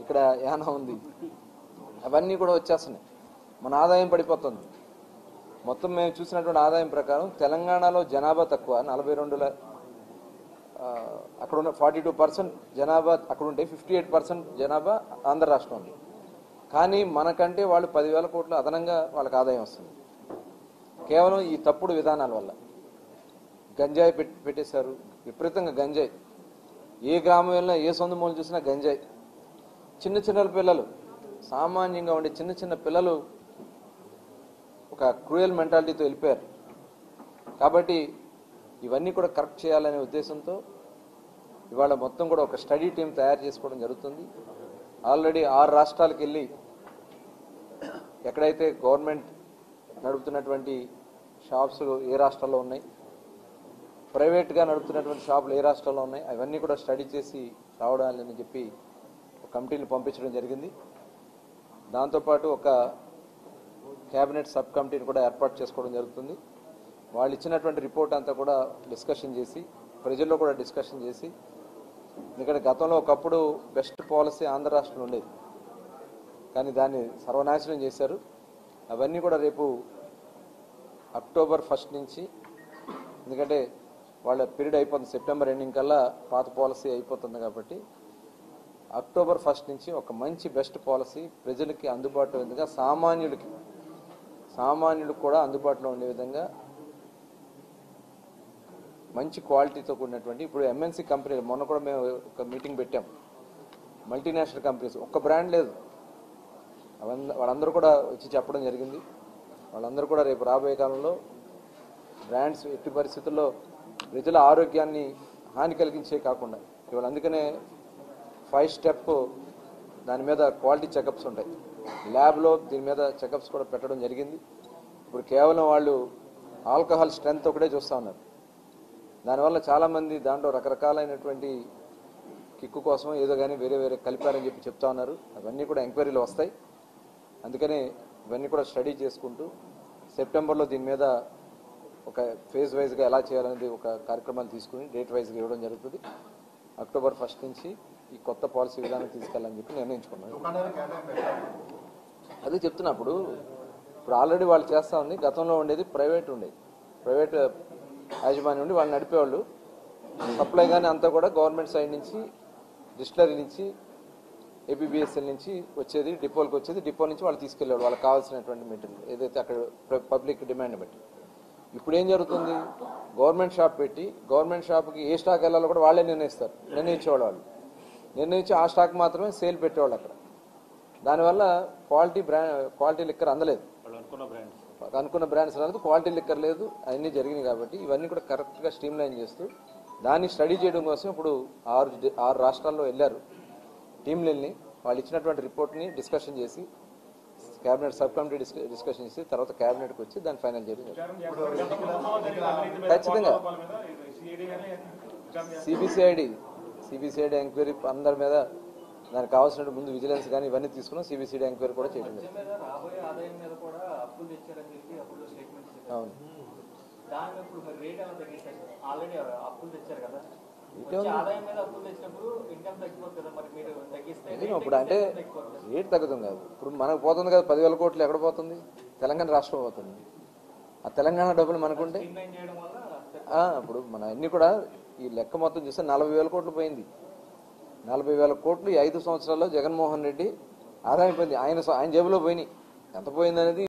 ఇక్కడ యానం ఉంది, అవన్నీ కూడా వచ్చేస్తున్నాయి. మన ఆదాయం పడిపోతుంది. మొత్తం మేము చూసినటువంటి ఆదాయం ప్రకారం తెలంగాణలో జనాభా తక్కువ, 42 అక్కడ ఉన్న 42% జనాభా అక్కడ ఉంటే 58% జనాభా ఆంధ్ర రాష్ట్రం ఉంది. కానీ మనకంటే వాళ్ళు 10,000 కోట్లు అదనంగా వాళ్ళకి ఆదాయం వస్తుంది. కేవలం ఈ తప్పుడు విధానాల వల్ల. గంజాయి పెట్టేశారు, విపరీతంగా గంజాయి. ఏ గ్రామం వెళ్ళినా ఏ సొంత మూలు చూసినా గంజాయి. చిన్న చిన్న పిల్లలు, సామాన్యంగా ఉండే చిన్న చిన్న పిల్లలు ఒక క్రూయల్ మెంటాలిటీతో వెళ్ళిపోయారు. కాబట్టి ఇవన్నీ కూడా కరెక్ట్ చేయాలనే ఉద్దేశంతో ఇవాళ మొత్తం కూడా ఒక స్టడీ టీం తయారు చేసుకోవడం జరుగుతుంది. ఆల్రెడీ 6 రాష్ట్రాలకు వెళ్ళి ఎక్కడైతే గవర్నమెంట్ నడుపుతున్నటువంటి షాప్స్ ఏ రాష్ట్రాల్లో ఉన్నాయి, ప్రైవేట్గా నడుపుతున్నటువంటి షాపులు ఏ రాష్ట్రాల్లో ఉన్నాయి, అవన్నీ కూడా స్టడీ చేసి రావడాలని చెప్పి ఒక కమిటీని పంపించడం జరిగింది. దాంతోపాటు ఒక క్యాబినెట్ సబ్ కమిటీని కూడా ఏర్పాటు చేసుకోవడం జరుగుతుంది. వాళ్ళు ఇచ్చినటువంటి రిపోర్ట్ అంతా కూడా డిస్కషన్ చేసి ప్రజల్లో కూడా డిస్కషన్ చేసి, ఎందుకంటే గతంలో ఒకప్పుడు బెస్ట్ పాలసీ ఆంధ్ర రాష్ట్రంలో ఉండేది, కానీ దాన్ని సర్వనాశనం చేశారు. అవన్నీ కూడా రేపు అక్టోబర్ 1 నుంచి, ఎందుకంటే వాళ్ళ పీరియడ్ అయిపోతుంది, సెప్టెంబర్ ఎండింగ్ కల్లా పాత పాలసీ అయిపోతుంది. కాబట్టి అక్టోబర్ 1 నుంచి ఒక మంచి బెస్ట్ పాలసీ ప్రజలకి అందుబాటులో విధంగా, సామాన్యులకు కూడా అందుబాటులో ఉండే విధంగా మంచి క్వాలిటీతో కూడినటువంటి, ఇప్పుడు ఎంఎన్సీ కంపెనీలు, మొన్న కూడా మేము ఒక మీటింగ్ పెట్టాం, మల్టీనేషనల్ కంపెనీస్, ఒక్క బ్రాండ్ లేదు, వాళ్ళందరూ కూడా వచ్చి చెప్పడం జరిగింది. వాళ్ళందరూ కూడా రేపు రాబోయే కాలంలో బ్రాండ్స్ ఎట్టి పరిస్థితుల్లో ప్రజల ఆరోగ్యాన్ని హాని కలిగించే కాకుండా, ఇవాళ అందుకనే 5 స్టెప్ దాని మీద క్వాలిటీ చెకప్స్ ఉంటాయి. ల్యాబ్లో దీని మీద చెకప్స్ కూడా పెట్టడం జరిగింది. ఇప్పుడు కేవలం వాళ్ళు ఆల్కహాల్ స్ట్రెంత్ ఒకటే చూస్తూ ఉన్నారు. దానివల్ల చాలామంది దాంట్లో రకరకాలైనటువంటి కిక్కు కోసం ఏదో కానీ వేరే వేరే కలిపారని చెప్పి చెప్తా ఉన్నారు. అవన్నీ కూడా ఎంక్వైరీలు వస్తాయి. అందుకనే ఇవన్నీ కూడా స్టడీ చేసుకుంటూ సెప్టెంబర్లో దీని మీద ఒక ఫేజ్ వైజ్గా ఎలా చేయాలనేది ఒక కార్యక్రమాలు తీసుకుని డేట్ వైజ్గా ఇవ్వడం జరుగుతుంది. అక్టోబర్ 1 నుంచి ఈ కొత్త పాలసీ విధానం తీసుకెళ్ళాలని చెప్పి నిర్ణయించుకున్నాను. అదే చెప్తున్నప్పుడు ఇప్పుడు ఆల్రెడీ వాళ్ళు చేస్తూ ఉంది. గతంలో ఉండేది ప్రైవేట్ యాజమాన్యం ఉండి వాళ్ళు నడిపేవాళ్ళు. సప్లై కానీ అంతా కూడా గవర్నమెంట్ సైడ్ నుంచి, డిస్టిలరీ నుంచి, ఏపీబీఎస్ఎల్ నుంచి వచ్చేది, డిపోలకు వచ్చేది, డిపో నుంచి వాళ్ళు తీసుకెళ్ళేవాళ్ళు వాళ్ళకి కావాల్సినటువంటి మెటీరియల్ ఏదైతే అక్కడ పబ్లిక్ డిమాండ్ బట్టి. ఇప్పుడు ఏం జరుగుతుంది, గవర్నమెంట్ షాప్ పెట్టి గవర్నమెంట్ షాప్కి ఏ స్టాక్ వెళ్ళాలో కూడా వాళ్ళే నిర్ణయించేవాళ్ళు. వాళ్ళు నిర్ణయించి ఆ స్టాక్ మాత్రమే సేల్ పెట్టేవాళ్ళు అక్కడ. దానివల్ల క్వాలిటీ లిక్కర్ అందలేదు, అనుకున్న బ్రాండ్స్ రాలేదు, క్వాలిటీ లిక్కర్ లేదు, అవన్నీ జరిగినాయి. కాబట్టి ఇవన్నీ కూడా కరెక్ట్గా స్ట్రీమ్ లైన్ చేస్తూ దాన్ని స్టడీ చేయడం కోసం ఇప్పుడు 6 రాష్ట్రాల్లో వెళ్ళారు టీంలు. వెళ్ళి వాళ్ళు ఇచ్చినటువంటి రిపోర్ట్ని డిస్కషన్ చేసి క్యాబినెట్ సబ్ కమిటీ డిస్కషన్ చేసి తర్వాత క్యాబినెట్కి వచ్చి దాన్ని ఫైనల్ చేయడం ఖచ్చితంగా. సిబిసిఐడి ఎంక్వైరీ అందరి మీద దానికి కావాల్సిన ముందు విజిలెన్స్ కానీ ఇవన్నీ తీసుకున్నాం. సిబిసిఐడి ఎంక్వైరీ కూడా చేయడం జరిగింది. అవును, ఇప్పుడు అంటే రేట్ తగ్గుతుంది కాదు, ఇప్పుడు మనకు పోతుంది కదా 10,000 కోట్లు. ఎక్కడ పోతుంది? తెలంగాణ రాష్ట్రం పోతుంది. ఆ తెలంగాణ డబ్బులు మనకుంటే ఇప్పుడు మన అన్ని కూడా ఈ లెక్క మొత్తం చూస్తే 40,000 కోట్లు పోయింది. 40,000 కోట్లు ఈ 5 సంవత్సరాల్లో జగన్మోహన్ రెడ్డి ఆదాయం పోయింది. ఆయన జేబులో పోయినాయి. ఎంత పోయింది అనేది